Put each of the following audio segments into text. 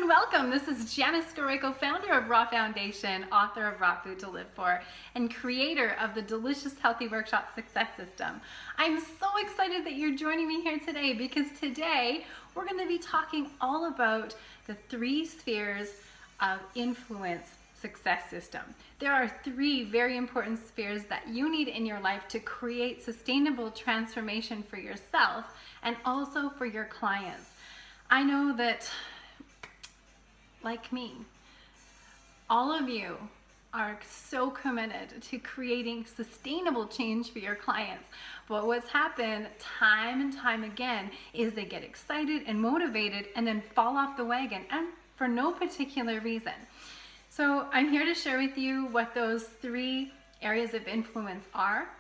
and welcome. This is Janice Garayko, founder of Raw Foundation, author of Raw Food to Live For, and creator of the Delicious Healthy Workshop Success System. I'm so excited that you're joining me here today because today we're going to be talking all about the 3 spheres of influence success system. There are 3 very important spheres that you need in your life to create sustainable transformation for yourself and also for your clients. I know that, like me, all of you are so committed to creating sustainable change for your clients. But what's happened time and time again is they get excited and motivated and then fall off the wagon, and for no particular reason. So I'm here to share with you what those 3 areas of influence are,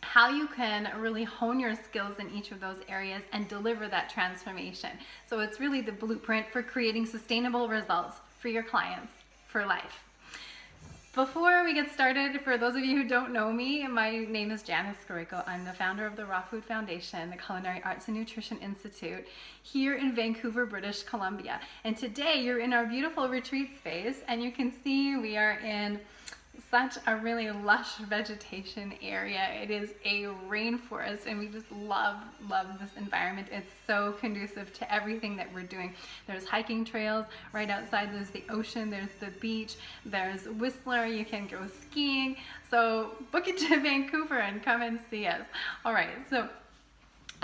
how you can really hone your skills in each of those areas and deliver that transformation. So it's really the blueprint for creating sustainable results for your clients for life. Before we get started, for those of you who don't know me, my name is Janice Garayko. I'm the founder of the Raw Food Foundation, the Culinary Arts and Nutrition Institute here in Vancouver, British Columbia. And today you're in our beautiful retreat space, and you can see we are in such a really lush vegetation area. It is a rainforest, and we just love this environment. It's so conducive to everything that we're doing. There's hiking trails right outside, there's the ocean, there's the beach, there's Whistler, you can go skiing. So book it to Vancouver and come and see us. All right, so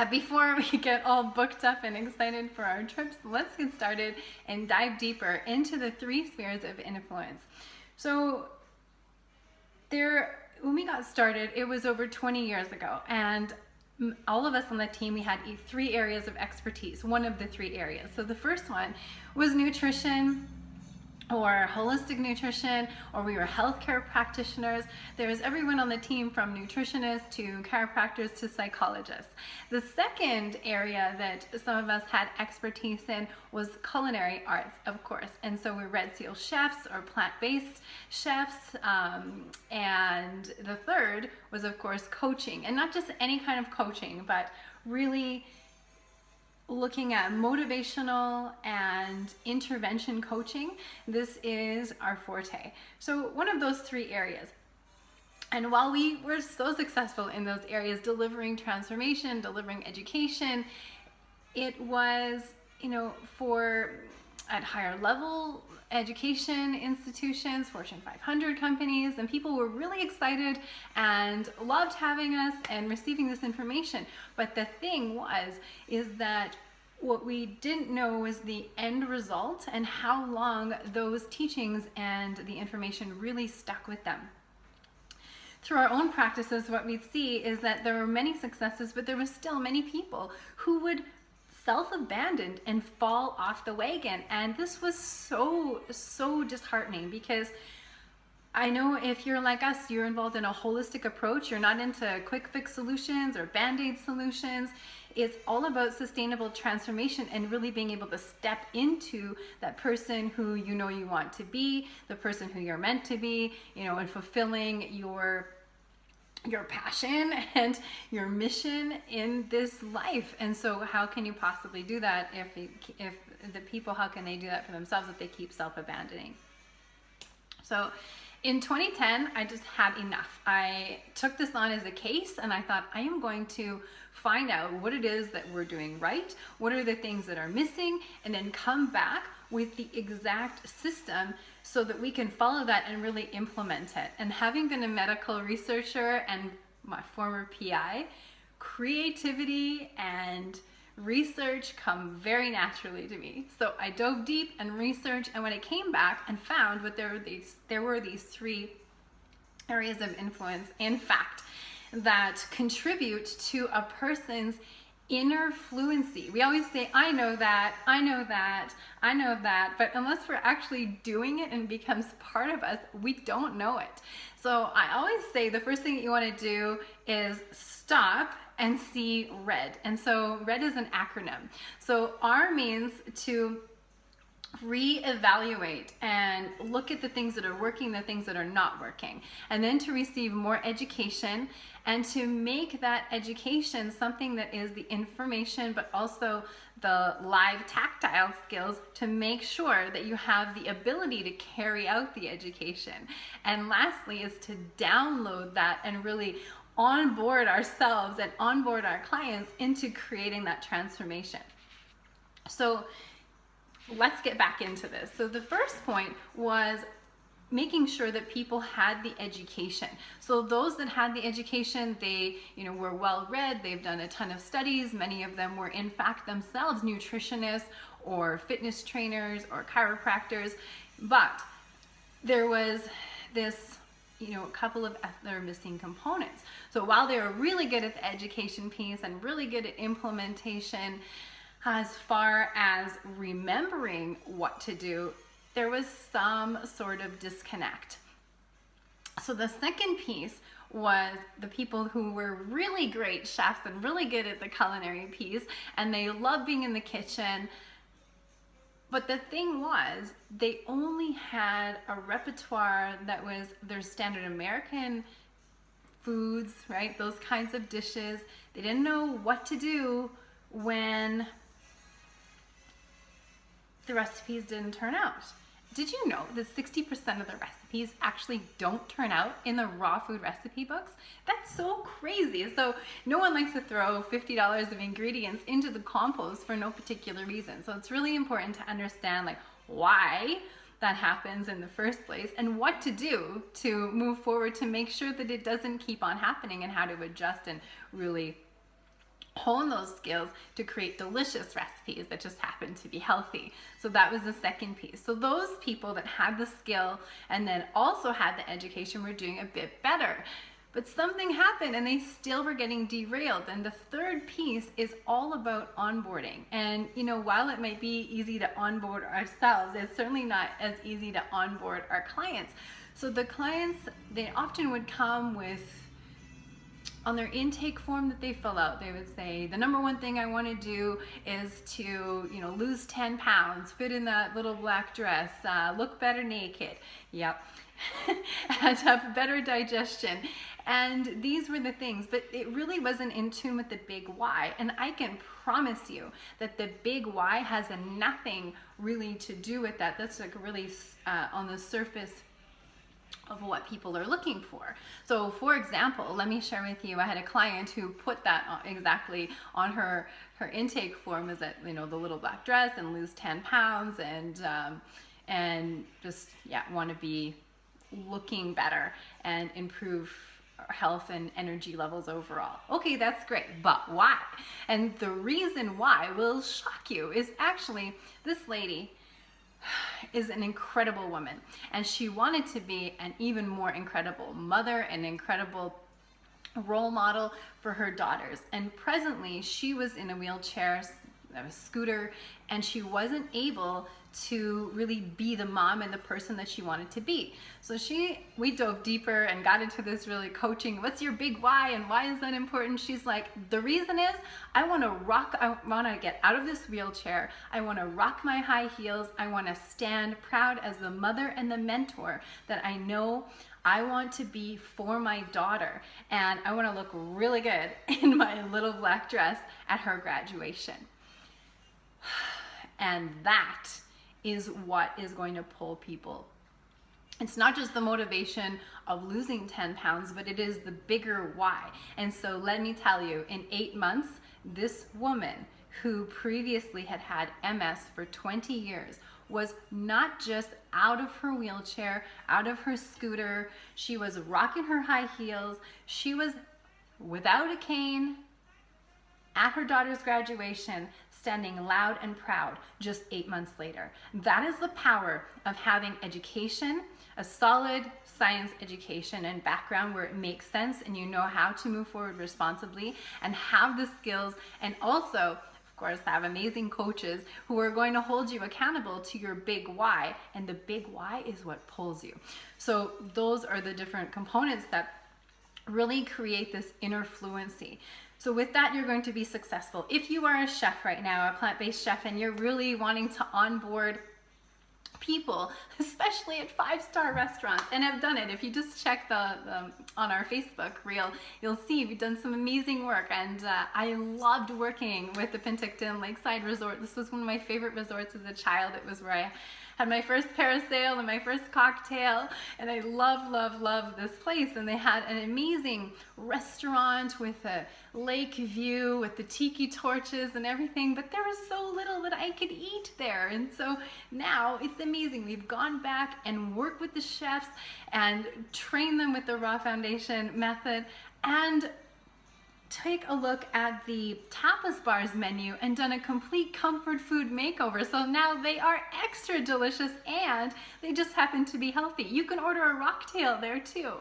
before we get all booked up and excited for our trips, let's get started and dive deeper into the 3 spheres of influence. So when we got started, it was over 20 years ago, and all of us on the team, we had 3 areas of expertise, one of the 3 areas. So the first one was nutrition, or holistic nutrition, or we were healthcare practitioners. There was everyone on the team from nutritionists to chiropractors to psychologists. The second area that some of us had expertise in was culinary arts, of course. And so we're Red Seal chefs or plant-based chefs. And the third was, of course, coaching, and not just any kind of coaching, but really looking at motivational and intervention coaching. This is our forte. So one of those 3 areas. And while we were so successful in those areas, delivering transformation, delivering education, it was, for at higher level education institutions, Fortune 500 companies, and people were really excited and loved having us and receiving this information. But the thing is that what we didn't know was the end result and how long those teachings and the information really stuck with them. Through our own practices, what we'd see is that there were many successes, but there were still many people who would self-abandon and fall off the wagon. And this was so disheartening, because I know if you're like us, you're involved in a holistic approach. You're not into quick fix solutions or band-aid solutions. It's all about sustainable transformation and really being able to step into that person who you want to be, the person who you're meant to be, and fulfilling your passion and your mission in this life. And so how can you possibly do that if the people, how can they do that for themselves if they keep self-abandoning? So in 2010, I just had enough. I took this on as a case, and I thought, I am going to find out what it is that we're doing right, what are the things that are missing, and then come back with the exact system so that we can follow that and really implement it. And having been a medical researcher and my former PI, creativity and research come very naturally to me. So I dove deep and researched, and when I came back and found what there were these 3 areas of influence, in fact, that contribute to a person's inner fluency. We always say, I know that, but unless we're actually doing it and it becomes part of us, we don't know it. So I always say the first thing that you want to do is stop and see RED. And so RED is an acronym. So R means to reevaluate and look at the things that are working, the things that are not working, and then to receive more education and to make that education something that is the information but also the live tactile skills to make sure that you have the ability to carry out the education. And lastly is to download that and really onboard ourselves and onboard our clients into creating that transformation. So let's get back into this. So the first point was making sure that people had the education. So those that had the education, they, were well read, they've done a ton of studies. Many of them were in fact themselves nutritionists or fitness trainers or chiropractors. But there was this, a couple of other missing components. So while they were really good at the education piece and really good at implementation, as far as remembering what to do, there was some sort of disconnect. So the second piece was the people who were really great chefs and really good at the culinary piece, and they loved being in the kitchen. But the thing was, they only had a repertoire that was their standard American foods, right? Those kinds of dishes. They didn't know what to do when the recipes didn't turn out. Did you know that 60% of the recipes actually don't turn out in the raw food recipe books? That's so crazy. So no one likes to throw $50 of ingredients into the compost for no particular reason. So it's really important to understand why that happens in the first place and what to do to move forward to make sure that it doesn't keep on happening, and how to adjust and really hone those skills to create delicious recipes that just happen to be healthy. So that was the second piece. So those people that had the skill and then also had the education were doing a bit better. But something happened and they still were getting derailed. And the third piece is all about onboarding. And while it might be easy to onboard ourselves, it's certainly not as easy to onboard our clients. So the clients, they often would come with, on their intake form that they fill out, they would say, the number one thing I want to do is to, lose 10 pounds, fit in that little black dress, look better naked. Yep. And have better digestion. And these were the things, but it really wasn't in tune with the big why. And I can promise you that the big why has nothing really to do with that. That's really on the surface of what people are looking for. So for example, let me share with you, I had a client who put that exactly on her intake form, is that, the little black dress and lose 10 pounds and just, want to be looking better and improve health and energy levels overall. Okay, that's great, but why? And the reason why will shock you is actually this lady is an incredible woman, and she wanted to be an even more incredible mother, an incredible role model for her daughters. And presently she was in a wheelchair, a scooter, and she wasn't able to really be the mom and the person that she wanted to be. So we dove deeper and got into this really coaching. What's your big why and why is that important? She's like, the reason is I want to get out of this wheelchair. I want to rock my high heels. I want to stand proud as the mother and the mentor that I know I want to be for my daughter. And I want to look really good in my little black dress at her graduation. And that is what is going to pull people. It's not just the motivation of losing 10 pounds, but it is the bigger why. And so let me tell you, in 8 months, this woman who previously had MS for 20 years was not just out of her wheelchair, out of her scooter, she was rocking her high heels, she was without a cane at her daughter's graduation, standing loud and proud just 8 months later. That is the power of having education, a solid science education and background where it makes sense and you know how to move forward responsibly and have the skills, and also, of course, have amazing coaches who are going to hold you accountable to your big why, and the big why is what pulls you. So those are the different components that really create this inner fluency. So with that, you're going to be successful. If you are a chef right now, a plant-based chef, and you're really wanting to onboard people, especially at 5-star restaurants, and I've done it. If you just check the on our Facebook reel, you'll see we've done some amazing work, and I loved working with the Penticton Lakeside Resort. This was one of my favorite resorts as a child. It was where I had my first parasail and my first cocktail, and I love this place. And they had an amazing restaurant with a lake view with the tiki torches and everything, but there was so little that I could eat there. And so now it's amazing. We've gone back and worked with the chefs and trained them with the Raw Foundation method, and take a look at the tapas bars menu and done a complete comfort food makeover. So now they are extra delicious and they just happen to be healthy. You can order a rocktail there too.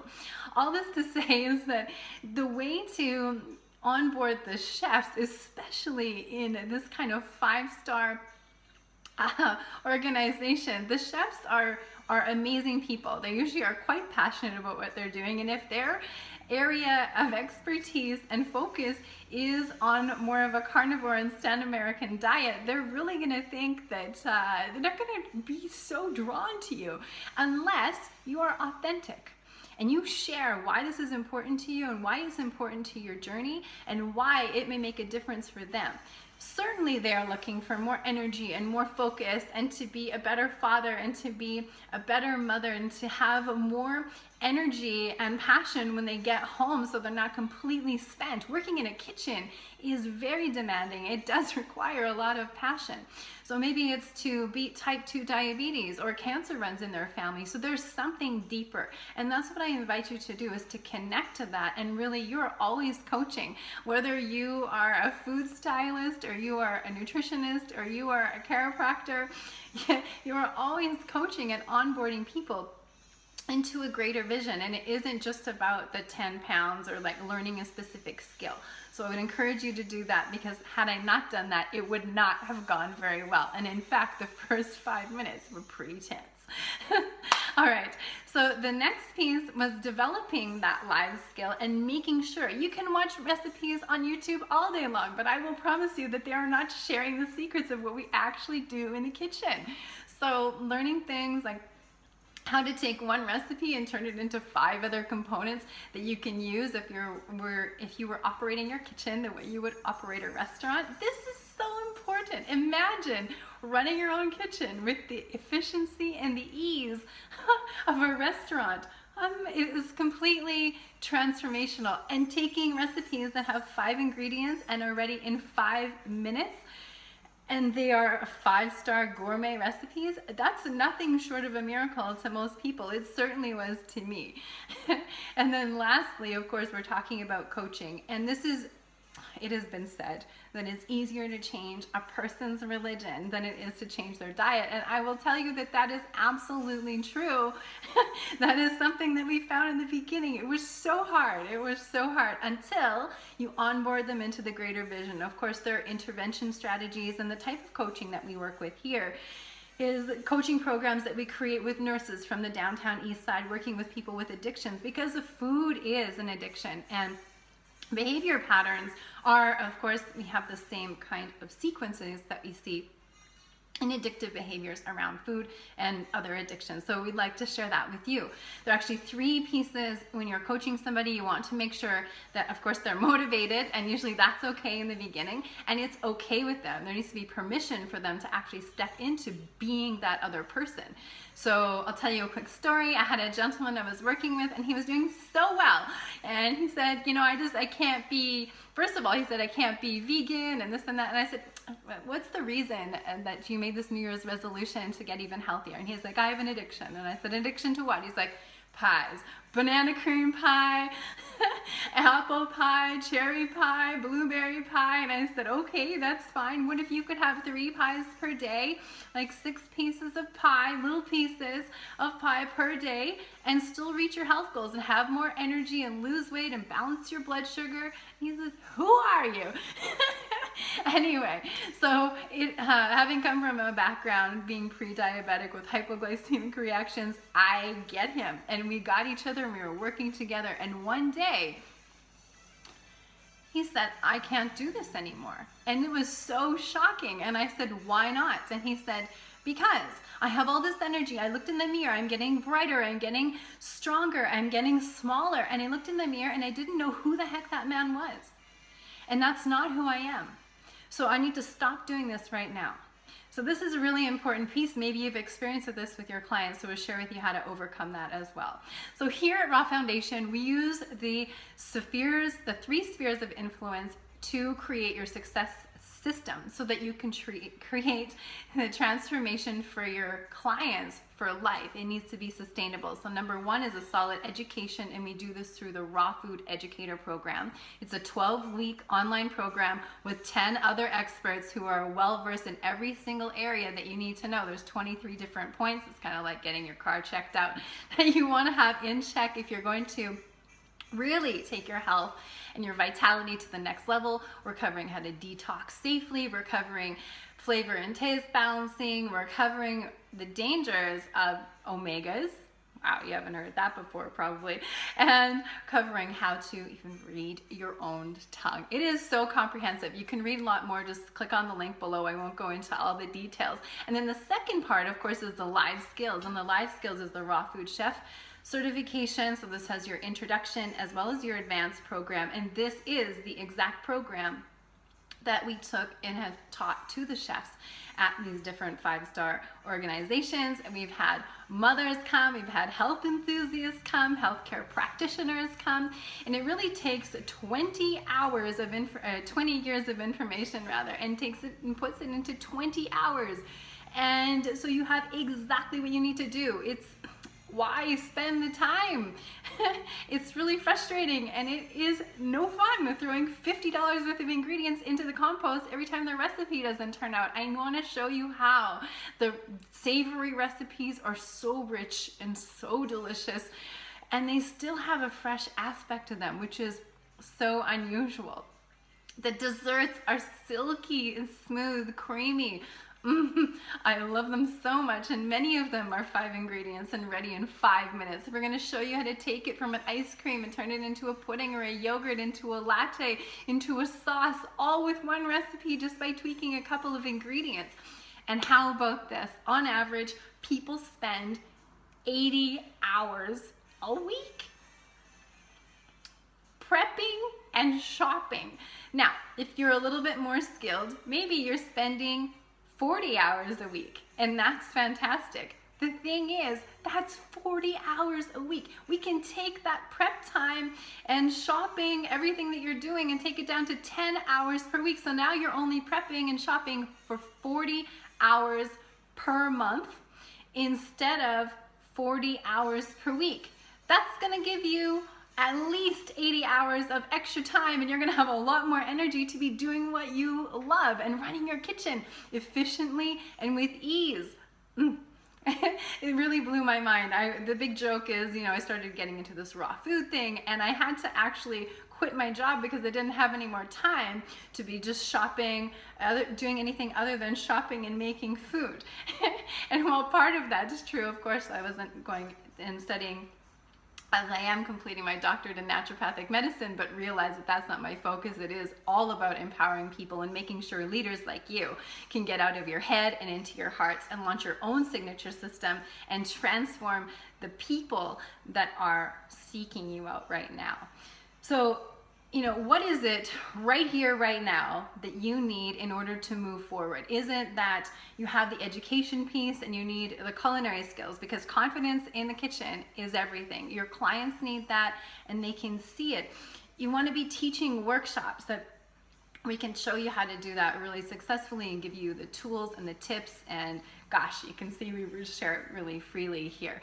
All this to say is that the way to onboard the chefs, especially in this kind of 5-star organization, the chefs are amazing people. They usually are quite passionate about what they're doing, and if their area of expertise and focus is on more of a carnivore and stand American diet, they're really going to think that they're not going to be so drawn to you unless you are authentic and you share why this is important to you and why it's important to your journey and why it may make a difference for them. Certainly they are looking for more energy and more focus, and to be a better father and to be a better mother and to have more energy and passion when they get home, so they're not completely spent. Working in a kitchen is very demanding. It does require a lot of passion. So maybe it's to beat type 2 diabetes or cancer runs in their family. So there's something deeper. And that's what I invite you to do, is to connect to that. And really, you're always coaching. Whether you are a food stylist or you are a nutritionist or you are a chiropractor, you are always coaching and onboarding people into a greater vision. And it isn't just about the 10 pounds or like learning a specific skill. So I would encourage you to do that, because had I not done that, it would not have gone very well. And in fact, the first 5 minutes were pretty tense. All right, so the next piece was developing that live skill and making sure you can watch recipes on YouTube all day long, but I will promise you that they are not sharing the secrets of what we actually do in the kitchen. So learning things like how to take one recipe and turn it into 5 other components that you can use if you were operating your kitchen the way you would operate a restaurant. This is so important. Imagine running your own kitchen with the efficiency and the ease of a restaurant. It is completely transformational. And taking recipes that have 5 ingredients and are ready in 5 minutes, and they are 5-star gourmet recipes, that's nothing short of a miracle to most people. It certainly was to me. And then lastly, of course, we're talking about coaching. And it has been said that it's easier to change a person's religion than it is to change their diet. And I will tell you that that is absolutely true. That is something that we found in the beginning. It was so hard. It was so hard until you onboard them into the greater vision. Of course, there are intervention strategies, and the type of coaching that we work with here is coaching programs that we create with nurses from the downtown east side, working with people with addictions, because the food is an addiction. And behavior patterns are, of course, we have the same kind of sequences that we see in addictive behaviors around food and other addictions. So we'd like to share that with you. There are actually 3 pieces when you're coaching somebody. You want to make sure that, of course, they're motivated, and usually that's okay in the beginning, and it's okay with them. There needs to be permission for them to actually step into being that other person. So I'll tell you a quick story. I had a gentleman I was working with, and he was doing so well. And he said, you know, I can't be, first of all, he said, I can't be vegan and this and that. And I said, what's the reason that you made this New Year's resolution to get even healthier? And he's like, I have an addiction. And I said, addiction to what? He's like, pies. Banana cream pie, apple pie, cherry pie, blueberry pie. And I said, okay, that's fine. What if you could have 3 pies per day, like 6 pieces of pie, little pieces of pie per day, and still reach your health goals and have more energy and lose weight and balance your blood sugar? He says, who are you? Anyway, so having come from a background being pre-diabetic with hypoglycemic reactions, I get him, and we got each other and we were working together. And one day He said, I can't do this anymore. And it was so shocking. And I said, why not? And he said, because I have all this energy. I looked in the mirror. I'm getting brighter. I'm getting stronger. I'm getting smaller. And I looked in the mirror and I didn't know who the heck that man was. And that's not who I am. So I need to stop doing this right now. So this is a really important piece. Maybe you've experienced this with your clients, so we'll share with you how to overcome that as well. So here at Raw Foundation, we use the spheres, the 3 spheres of influence to create your success system so that you can create the transformation for your clients for life. It needs to be sustainable. So number 1 is a solid education, and we do this through the Raw Food Educator Program. It's a 12-week online program with 10 other experts who are well-versed in every single area that you need to know. There's 23 different points. It's kind of like getting your car checked out that you want to have in check if you're going to really take your health and your vitality to the next level. We're covering how to detox safely. We're covering flavor and taste balancing. We're covering the dangers of omegas. Wow, you haven't heard that before probably. And covering how to even read your own tongue. It is so comprehensive. You can read a lot more. Just click on the link below. I won't go into all the details. And then the second part, of course, is the live skills. And the live skills is the Raw Food Chef certification. So this has your introduction as well as your advanced program. And this is the exact program that we took and have taught to the chefs at these different 5-star organizations. And we've had mothers come, we've had health enthusiasts come, healthcare practitioners come, and it really takes 20 hours of 20 years of information rather, and takes it and puts it into 20 hours. And so you have exactly what you need to do. It's why spend the time? It's really frustrating, and it is no fun throwing $50 worth of ingredients into the compost every time the recipe doesn't turn out. I want to show you how. The savory recipes are so rich and so delicious, and they still have a fresh aspect to them, which is so unusual. The desserts are silky and smooth, creamy. I love them so much, and many of them are 5 ingredients and ready in 5 minutes. We're going to show you how to take it from an ice cream and turn it into a pudding or a yogurt, into a latte, into a sauce, all with one recipe just by tweaking a couple of ingredients. And how about this? On average, people spend 80 hours a week prepping and shopping. Now, if you're a little bit more skilled, maybe you're spending 40 hours a week, and that's fantastic. The thing is, that's 40 hours a week. We can take that prep time and shopping, everything that you're doing, and take it down to 10 hours per week. So now you're only prepping and shopping for 40 hours per month instead of 40 hours per week. That's gonna give you at least 80 hours of extra time, and you're gonna have a lot more energy to be doing what you love and running your kitchen efficiently and with ease. It really blew my mind. The big joke is, I started getting into this raw food thing, and I had to actually quit my job because I didn't have any more time to be just shopping, doing anything other than shopping and making food. And while part of that is true, of course, I wasn't going and studying as I am completing my doctorate in naturopathic medicine, but realize that that's not my focus. It is all about empowering people and making sure leaders like you can get out of your head and into your hearts and launch your own signature system and transform the people that are seeking you out right now. So, what is it right here, right now that you need in order to move forward? Isn't that you have the education piece and you need the culinary skills, because confidence in the kitchen is everything. Your clients need that, and they can see it. You want to be teaching workshops that we can show you how to do that really successfully and give you the tools and the tips. And gosh, you can see we share it really freely here.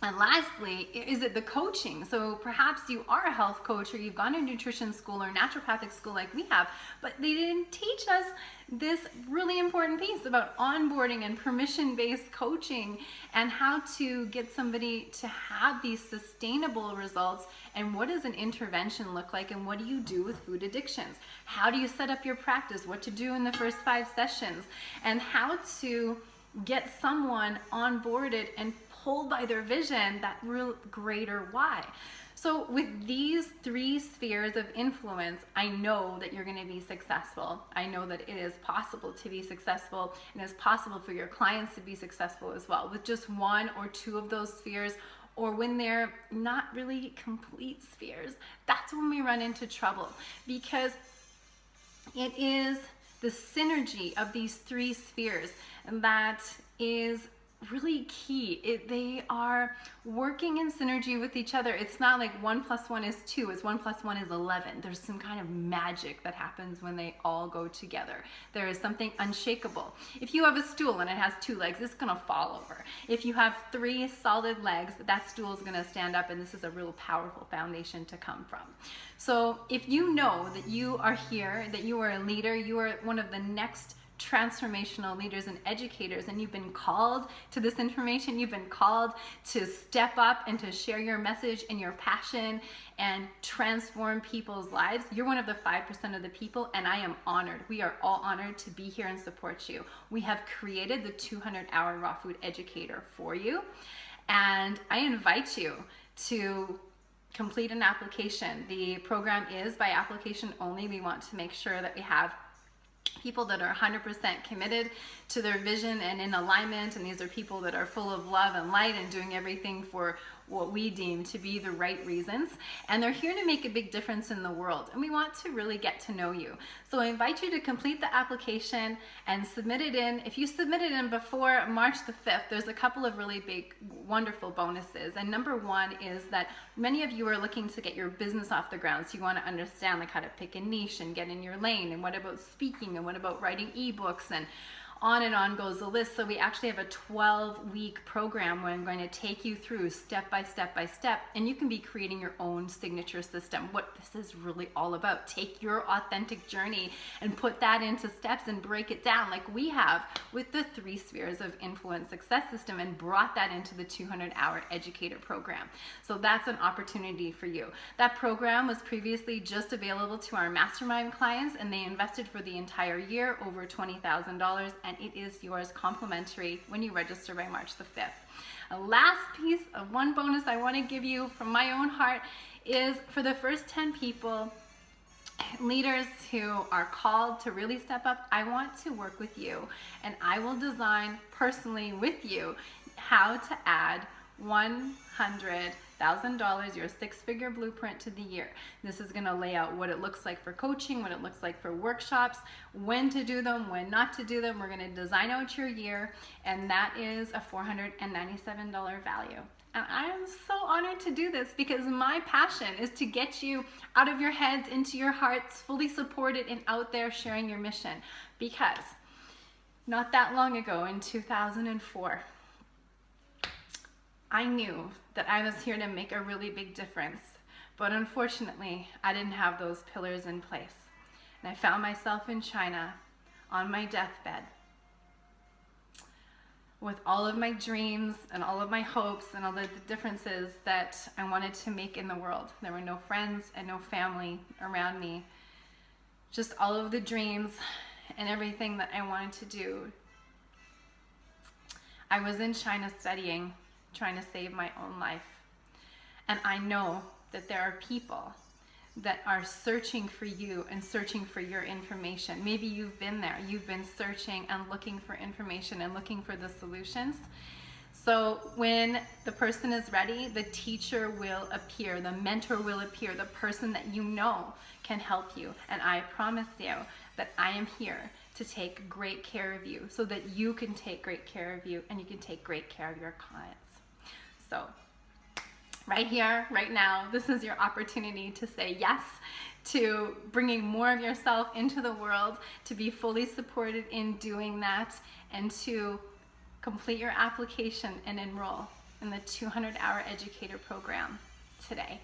And lastly, is it the coaching? So perhaps you are a health coach, or you've gone to nutrition school or naturopathic school like we have, but they didn't teach us this really important piece about onboarding and permission-based coaching and how to get somebody to have these sustainable results. And what does an intervention look like? And what do you do with food addictions? How do you set up your practice? What to do in the first 5 sessions? And how to get someone onboarded and pulled by their vision, that real greater why. So with these 3 spheres of influence, I know that you're going to be successful. I know that it is possible to be successful, and it's possible for your clients to be successful as well with just 1 or 2 of those spheres. Or when they're not really complete spheres, that's when we run into trouble, because it is the synergy of these 3 spheres that is really key. They are working in synergy with each other. It's not like 1 + 1 is 2, it's 1 + 1 is 11. There's some kind of magic that happens when they all go together. There is something unshakable. If you have a stool and it has 2 legs, it's gonna fall over. If you have 3 solid legs, that stool is gonna stand up, and this is a real powerful foundation to come from. So if you know that you are here, that you are a leader, you are one of the next transformational leaders and educators, and you've been called to this information, you've been called to step up and to share your message and your passion and transform people's lives, you're one of the 5% of the people, and I am honored. We are all honored to be here and support you. We have created the 200-hour Raw Food Educator for you, and I invite you to complete an application. The program is by application only. We want to make sure that we have people that are 100% committed to their vision and in alignment, and these are people that are full of love and light and doing everything for what we deem to be the right reasons, and they're here to make a big difference in the world, and we want to really get to know you. So I invite you to complete the application and submit it in. If you submit it in before March the 5th, there's a couple of really big, wonderful bonuses, and number 1 is that many of you are looking to get your business off the ground, so you want to understand like how to pick a niche and get in your lane, and what about speaking, and what about writing ebooks, and on goes the list. So we actually have a 12-week program where I'm going to take you through step by step by step, and you can be creating your own signature system. What this is really all about, take your authentic journey and put that into steps and break it down like we have with the 3 spheres of influence success system, and brought that into the 200-hour educator program. So that's an opportunity for you. That program was previously just available to our mastermind clients, and they invested for the entire year over $20,000, and it is yours complimentary when you register by March the 5th. A last piece of 1 bonus I want to give you from my own heart is for the first 10 people, leaders who are called to really step up. I want to work with you, and I will design personally with you how to add $100,000, your 6-figure blueprint to the year. This is going to lay out what it looks like for coaching, what it looks like for workshops, when to do them, when not to do them. We're going to design out your year, and that is a $497 value. And I am so honored to do this, because my passion is to get you out of your heads, into your hearts, fully supported and out there sharing your mission. Because not that long ago, in 2004, I knew that I was here to make a really big difference, but unfortunately, I didn't have those pillars in place. And I found myself in China on my deathbed with all of my dreams and all of my hopes and all the differences that I wanted to make in the world. There were no friends and no family around me, just all of the dreams and everything that I wanted to do. I was in China studying, trying to save my own life. And I know that there are people that are searching for you and searching for your information. Maybe you've been there. You've been searching and looking for information and looking for the solutions. So when the person is ready, the teacher will appear, the mentor will appear, the person that you know can help you. And I promise you that I am here to take great care of you, so that you can take great care of you and you can take great care of your clients. So right here, right now, this is your opportunity to say yes to bringing more of yourself into the world, to be fully supported in doing that, and to complete your application and enroll in the 200-hour educator program today.